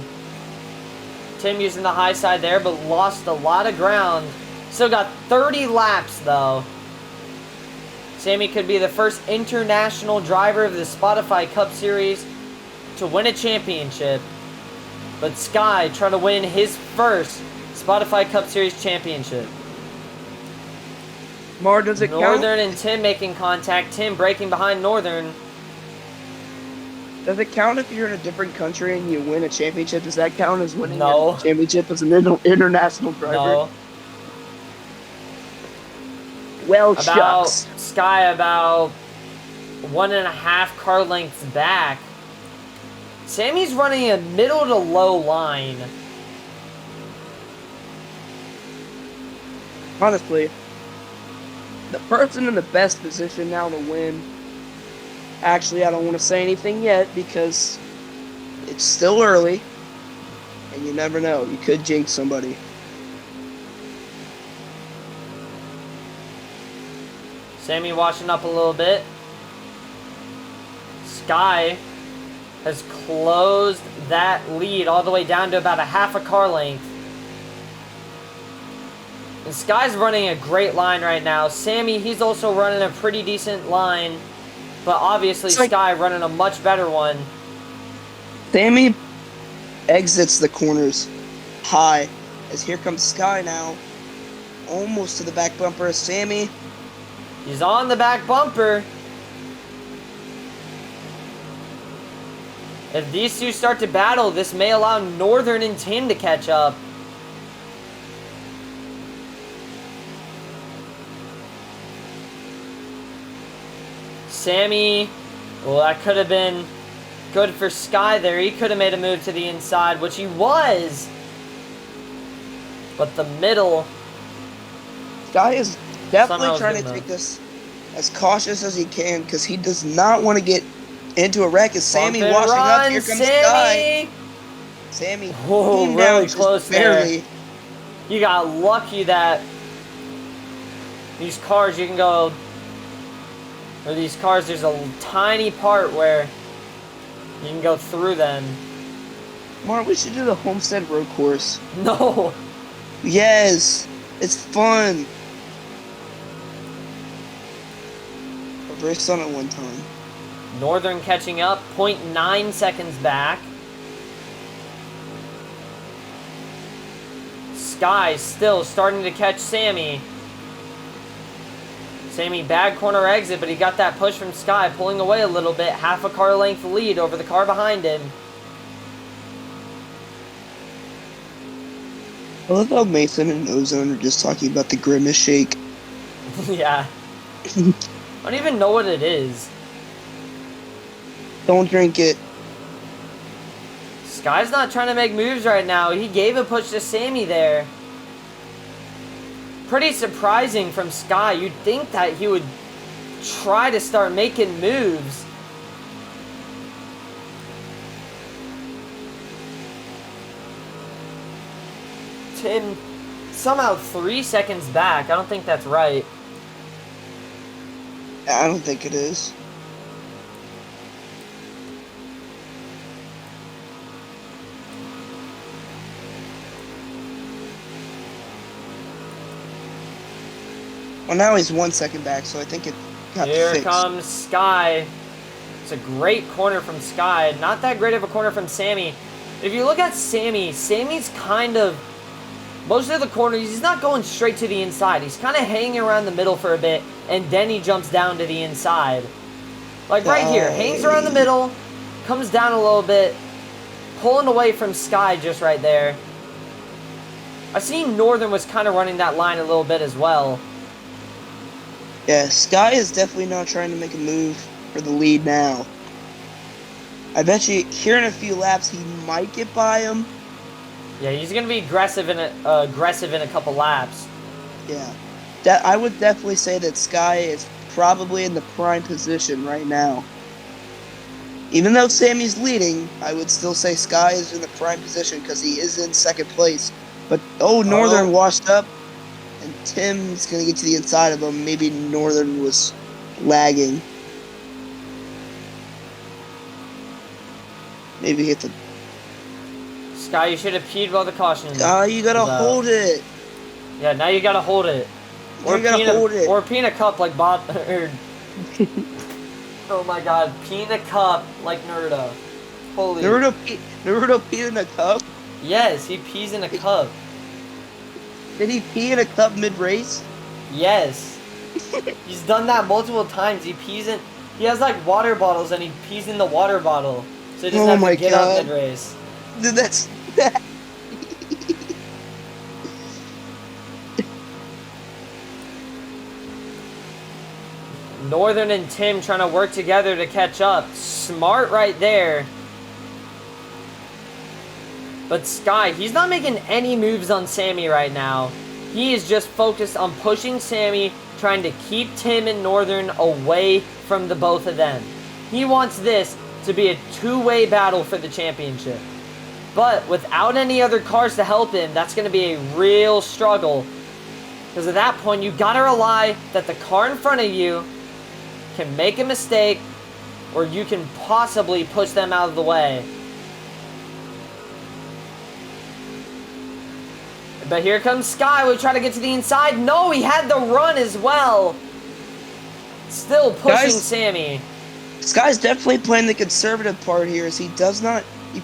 Tim using the high side there, but lost a lot of ground. Still got 30 laps, though. Sammy could be the first international driver of the Spotify Cup Series to win a championship. But Sky trying to win his first Spotify Cup Series championship. Mar, does it count? Northern and Tim making contact. Tim breaking behind Northern. Does it count if you're in a different country and you win a championship? Does that count as winning No. a championship as an international driver? No. Well, About shucks. Sky about 1.5 car lengths back. Sammy's running a middle to low line. Honestly, the person in the best position now to win. Actually, I don't want to say anything yet because it's still early, and you never know. You could jinx somebody. Sammy washing up a little bit. Sky has closed that lead all the way down to about 1/2 car length. And Sky's running a great line right now. Sammy, he's also running a pretty decent line. But obviously Sky running a much better one. Sammy exits the corners high as here comes Sky now. Almost to the back bumper of Sammy. He's on the back bumper. If these two start to battle, this may allow Northern and Tim to catch up. Sammy, well, that could have been good for Sky there. He could have made a move to the inside, which he was. But the middle. Sky is definitely Somehow trying to good take this as cautious as he can because he does not want to get into a wreck. As Sammy Bump and washing up, run, here comes Sammy. Sky. Sammy Oh, came really down just close barely. there. You got lucky that these cars you can go, or these cars, there's a tiny part where you can go through them. Mark, we should do the Homestead Road Course. No. Yes, it's fun. I've raced on it one time. Northern catching up, 0.9 seconds back. Sky still starting to catch Sammy. Sammy bad corner exit, but he got that push from Sky, pulling away a little bit. 1/2 car length lead over the car behind him. I love how Mason and Ozone are just talking about the Grimace Shake. Yeah. I don't even know what it is. Don't drink it. Sky's not trying to make moves right now. He gave a push to Sammy there. Pretty surprising from Sky. You'd think that he would try to start making moves. Tim, somehow 3 seconds back. I don't think that's right. I don't think it is. Well, now he's 1 second back, so I think it got Here fixed. comes Sky. It's a great corner from Sky. Not that great of a corner from Sammy. If you look at Sammy, Sammy's kind of, most of the corners, he's not going straight to the inside. He's kind of hanging around the middle for a bit, and then he jumps down to the inside. Like right here, hangs around the middle, comes down a little bit, pulling away from Sky just right there. I seen Northern was kind of running that line a little bit as well. Yeah, Sky is definitely not trying to make a move for the lead now. I bet you here in a few laps he might get by him. Yeah, he's gonna be aggressive in a couple laps. Yeah, I would definitely say that Sky is probably in the prime position right now. Even though Sammy's leading, I would still say Sky is in the prime position because he is in second place. But, Northern washed up, and Tim's going to get to the inside of him. Maybe Northern was lagging. Maybe hit the... Sky, you should have peed while the caution. You got to hold it. Yeah, now you got to hold it. Or you got to hold it. Or pee in a cup like Bob... Oh my god, pee in a cup like Nerda. Holy... Naruto peed in a cup? Yes, he pees in a cup. Did he pee in a cup mid-race? Yes. He's done that multiple times. He has like water bottles and he pees in the water bottle. So he doesn't have to get up mid-race. Dude, that's... Northern and Tim trying to work together to catch up. Smart right there. But Sky, he's not making any moves on Sammy right now. He is just focused on pushing Sammy, trying to keep Tim and Northern away from the both of them. He wants this to be a two-way battle for the championship. But without any other cars to help him, that's going to be a real struggle. Because at that point, you got to rely that the car in front of you can make a mistake, or you can possibly push them out of the way. But here comes Sky. We try to get to the inside. No, he had the run as well. Still pushing Sammy. Sky's definitely playing the conservative part here, as he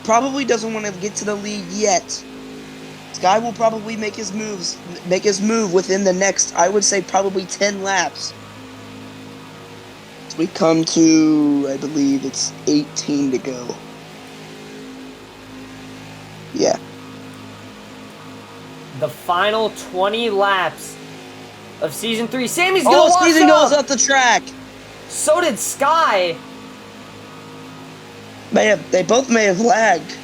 probably doesn't want to get to the lead yet. Sky will probably make his move within the next, I would say, probably 10 laps. So we come to, I believe it's 18 to go. Yeah. The final 20 laps of Season 3. Sammy's gonna wash Season up. goes off the track. So did Sky. They both may have lagged.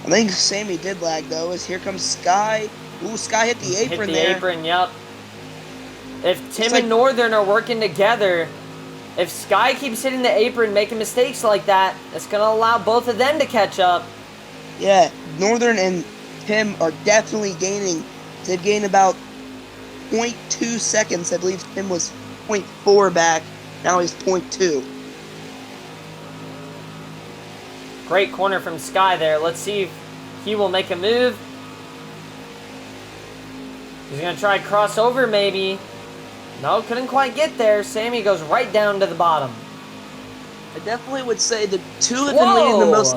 I think Sammy did lag, though, as here comes Sky. Ooh, Sky hit the apron there. Hit the apron, yep. If Tim and Northern are working together, if Sky keeps hitting the apron, making mistakes like that, it's going to allow both of them to catch up. Yeah, Northern and Tim are definitely gaining. They've gained about 0.2 seconds. I believe Tim was 0.4 back. Now he's 0.2. Great corner from Sky there. Let's see if he will make a move. He's going to try crossover maybe. No, couldn't quite get there. Sammy goes right down to the bottom. I definitely would say the two have been leading the most.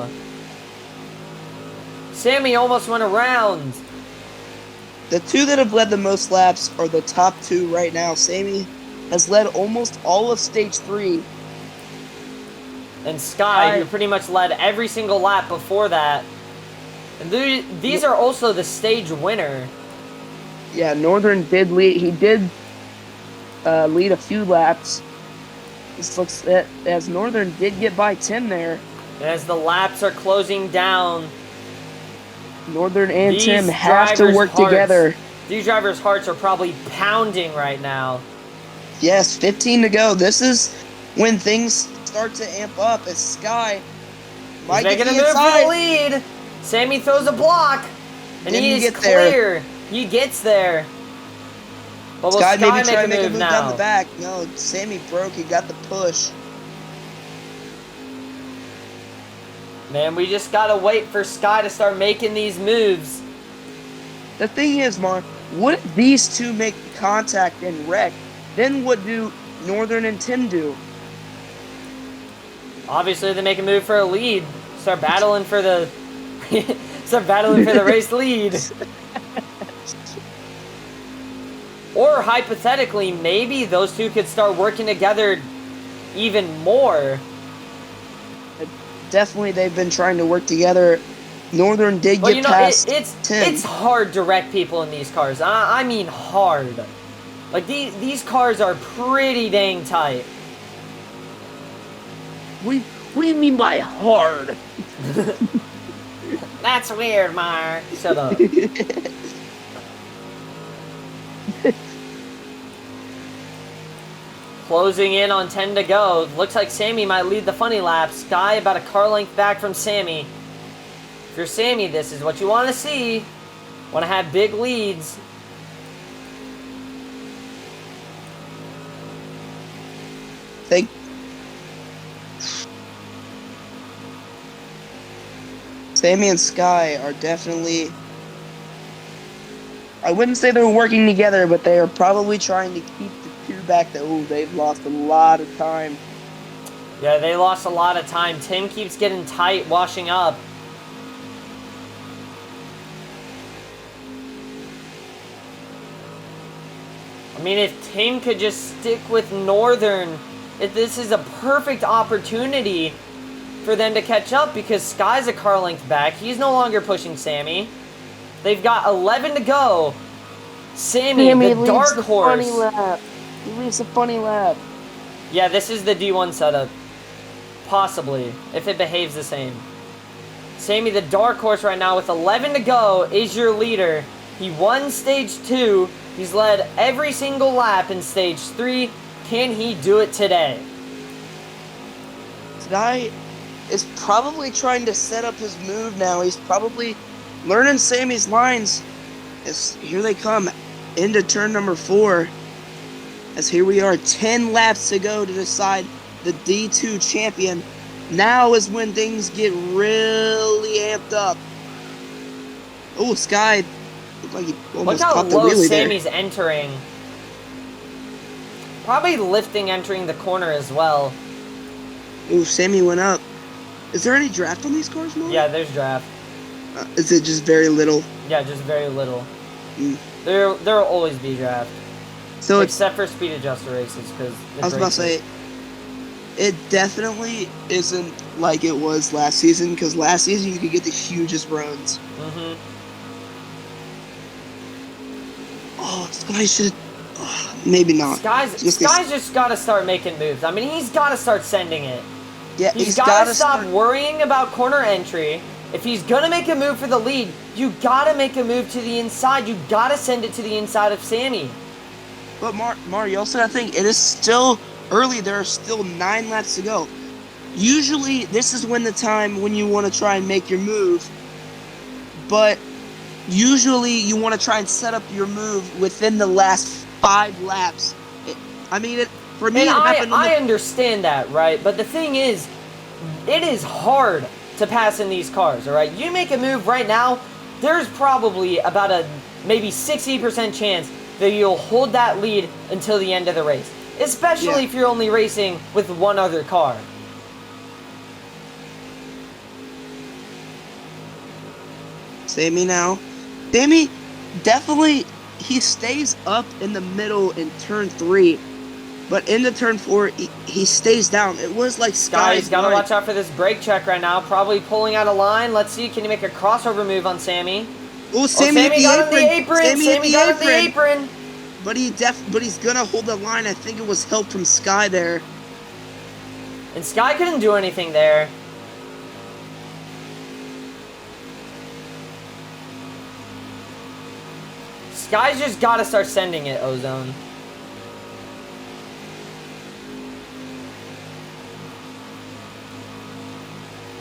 Sammy almost went around. The two that have led the most laps are the top two right now. Sammy has led almost all of Stage 3. And Sky, who pretty much led every single lap before that. And these are also the stage winner. Yeah, Northern did lead. He did lead a few laps. This looks as Northern did get by Tim there. And as the laps are closing down, Northern and Tim have to work together. These drivers' hearts are probably pounding right now. Yes, 15 to go. This is when things start to amp up as Sky might get the inside. For the lead. Sammy throws a block, and he is clear. He gets there. But will Sky maybe try to make a move down the back? No, Sammy broke. He got the push. Man, we just gotta wait for Sky to start making these moves. The thing is, Mark, what if these two make contact and wreck? Then what do Northern and Tim do? Obviously, they make a move for a lead. Start battling for the race lead. Or hypothetically, maybe those two could start working together even more. definitely they've been trying to work together. Northern did Well, get past Tim. it's hard to wreck people in these cars. I mean hard. Like, these cars are pretty dang tight. What do you mean by hard? That's weird, Mark. Shut up. Closing in on 10 to go. Looks like Sammy might lead the funny lap. Sky about a car length back from Sammy. If you're Sammy, this is what you want to see. Want to have big leads. Sammy and Sky are definitely, I wouldn't say they're working together, but they are probably trying to keep the two back. They've lost a lot of time. Yeah, they lost a lot of time. Tim keeps getting tight, washing up. I mean, if Tim could just stick with Northern, this is a perfect opportunity for them to catch up because Sky's a car length back. He's no longer pushing Sammy. They've got 11 to go. Sammy the dark horse. Funny lap. He leaves a funny lap. Yeah, this is the D1 setup. Possibly, if it behaves the same. Sammy the dark horse right now with 11 to go is your leader. He won stage 2. He's led every single lap in stage 3. Can he do it today? Sky is probably trying to set up his move now. He's probably learning Sammy's lines. As here they come into turn number 4. As here we are, 10 laps to go to decide the D2 champion. Now is when things get really amped up. Oh, Sky looked like he almost Look how caught the low wheelie Sammy's there. entering. Probably lifting entering the corner as well. Oh, Sammy went up. Is there any draft on these cars, Mo? Yeah, there's draft. Is it just very little? Yeah, just very little. Mm. There'll always be draft. So it's, Except for speed adjuster races, because I was about to say, it definitely isn't like it was last season, because last season you could get the hugest runs. Mm-hmm. Oh, Sky should. Maybe not. Sky's just got to start making moves. I mean, he's got to start sending it. Yeah, He's got to stop worrying about corner entry. If he's going to make a move for the lead, you got to make a move to the inside. You got to send it to the inside of Sammy. But you also got to think, it is still early. There are still 9 laps to go. Usually, this is when the time when you want to try and make your move. But usually, you want to try and set up your move within the last 5 laps. For me, and it happened I understand that, right? But the thing is, it is hard to pass in these cars, all right? You make a move right now, there's probably about a maybe 60% chance that you'll hold that lead until the end of the race. Especially if you're only racing with one other car. Sammy now. Sammy definitely, he stays up in the middle in turn 3. But into turn 4, he stays down. It was like Sky's got to watch out for this brake check right now. Probably pulling out a line. Let's see, can he make a crossover move on Sammy? Oh, Sammy got in the apron. Sammy got in the apron. But he's gonna hold the line. I think it was help from Sky there. And Sky couldn't do anything there. Sky's just got to start sending it, Ozone.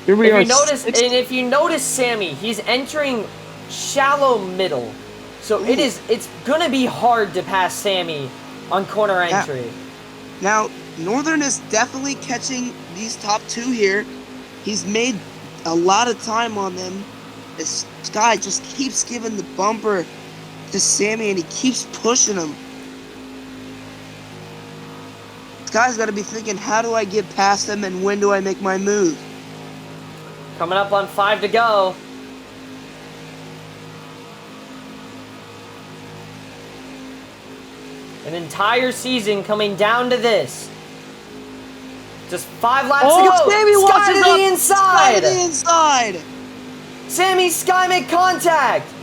Here we are. If you notice Sammy, he's entering shallow middle. So it's gonna be hard to pass Sammy on corner entry. Now, Northern is definitely catching these top 2 here. He's made a lot of time on them. This Sky just keeps giving the bumper to Sammy and he keeps pushing him. Sky's got to be thinking, how do I get past him and when do I make my move? Coming up on 5 to go. An entire season coming down to this. Just 5 laps Oh, to go. Sammy Sky watches to up. the inside. Sky to the inside. Sammy, Sky make contact. Sammy, Sky make contact.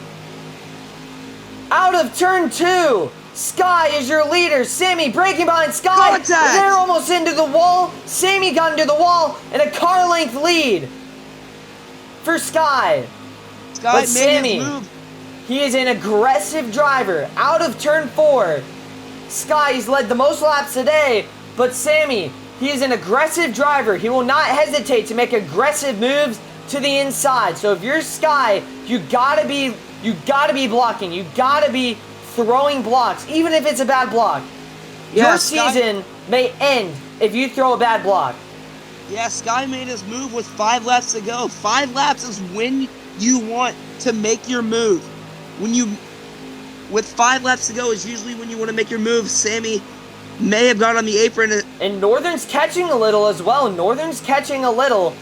Out of turn 2. Sky is your leader. Sammy braking behind Sky. Contact. They're almost into the wall. Sammy got into the wall and a car length lead for Sky. Sky But made Sammy, his move. he is an aggressive driver. Out of turn 4. Sky, he's led the most laps today. But Sammy, he is an aggressive driver. He will not hesitate to make aggressive moves to the inside. So if you're Sky, you gotta be blocking. You gotta be throwing blocks, even if it's a bad block. Yeah, Your Sky- season may end if you throw a bad block. Yeah, Sky made his move with 5 laps to go. 5 laps is when you want to make your move. With 5 laps to go is usually when you want to make your move. Sammy may have gone on the apron. And Northern's catching a little as well. Northern's catching a little.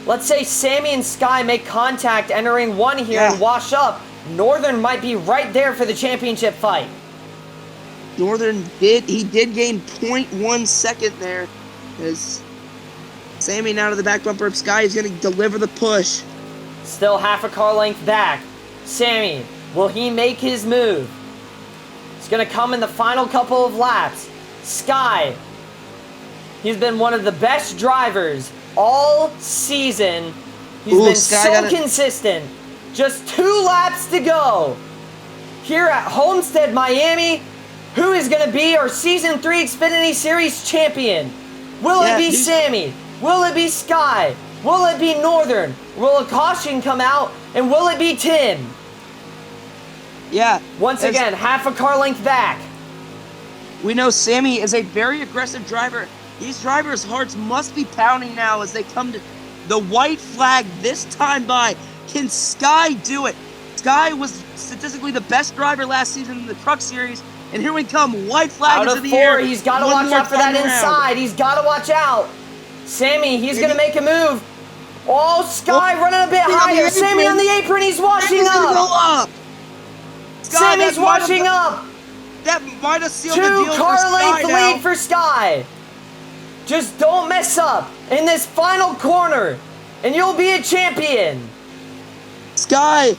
Let's say Sammy and Sky make contact entering 1 here and wash up. Northern might be right there for the championship fight. Northern did gain 0.1 second there. As Sammy now to the back bumper of Sky is going to deliver the push. Still half a car length back. Sammy, will he make his move? It's going to come in the final couple of laps. Sky, he's been one of the best drivers all season. He's been so consistent. Just 2 laps to go. Here at Homestead, Miami, who is going to be our Season 3 Xfinity Series champion? Will it be Sammy? Will it be Sky? Will it be Northern? Will a caution come out? And will it be Tim? Yeah. Once again, half a car length back. We know Sammy is a very aggressive driver. These drivers' hearts must be pounding now as they come to the white flag this time by. Can Sky do it? Sky was statistically the best driver last season in the Truck Series, and here we come, white flag into the air. He's got to watch out for that inside. He's got to watch out. Sammy, he's going to make a move. Oh, Sky running a bit higher. Sammy on the apron, he's washing up. Sammy's washing up. That might have sealed the deal for Sky. 2 car length lead for Sky. Just don't mess up in this final corner, and you'll be a champion. Sky,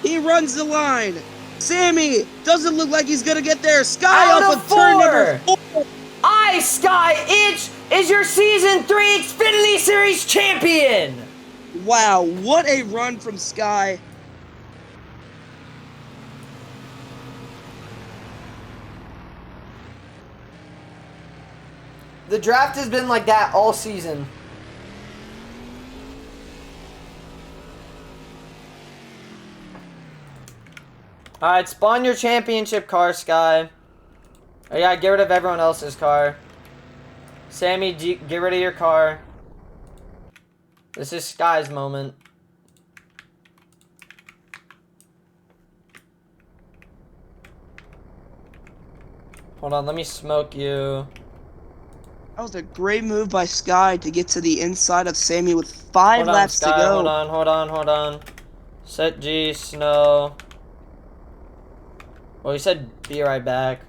he runs the line. Sammy doesn't look like he's gonna get there. Sky off of turn number 4. Sky Itch is your Season 3 Xfinity Series champion. Wow, what a run from Sky. The draft has been like that all season. Alright, spawn your championship car, Sky. Oh yeah, get rid of everyone else's car. Sammy, get rid of your car. This is Sky's moment. Hold on, let me smoke you. That was a great move by Sky to get to the inside of Sammy with 5 laps to go. Hold on. Set G, snow. Well, he said be right back.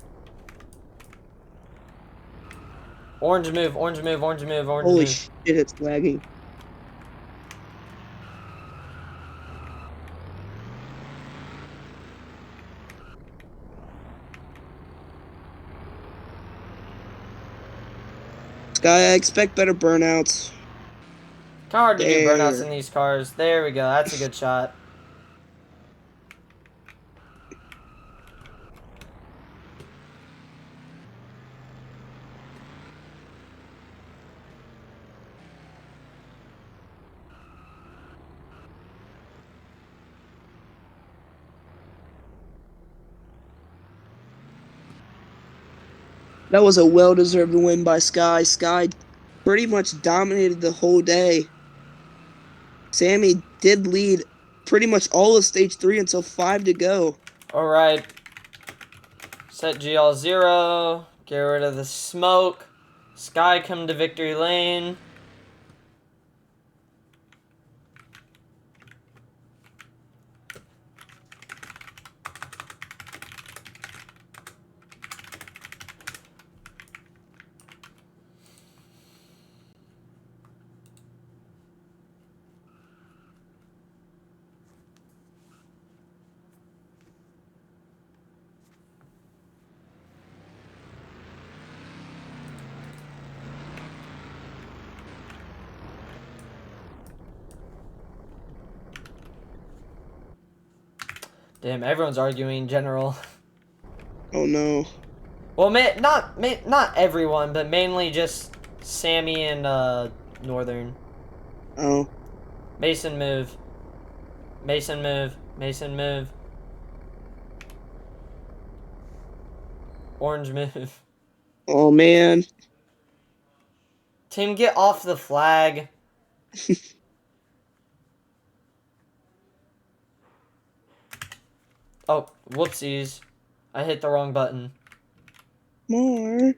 Orange move. Holy shit, it's lagging. Sky, I expect better burnouts. Kind of hard to do burnouts in these cars. There we go. That's a good shot. That was a well-deserved win by Sky. Sky pretty much dominated the whole day. Sammy did lead pretty much all of Stage 3 until 5 to go. Alright. Set GL 0. Get rid of the smoke. Sky come to victory lane. Damn, everyone's arguing general. Oh no. Well, not everyone, but mainly just Sammy and Northern. Oh. Mason move. Mason move. Mason move. Orange move. Oh man. Tim, get off the flag. Oh, whoopsies. I hit the wrong button. More.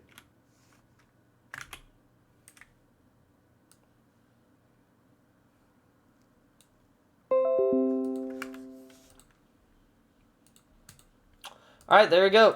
Alright, there we go.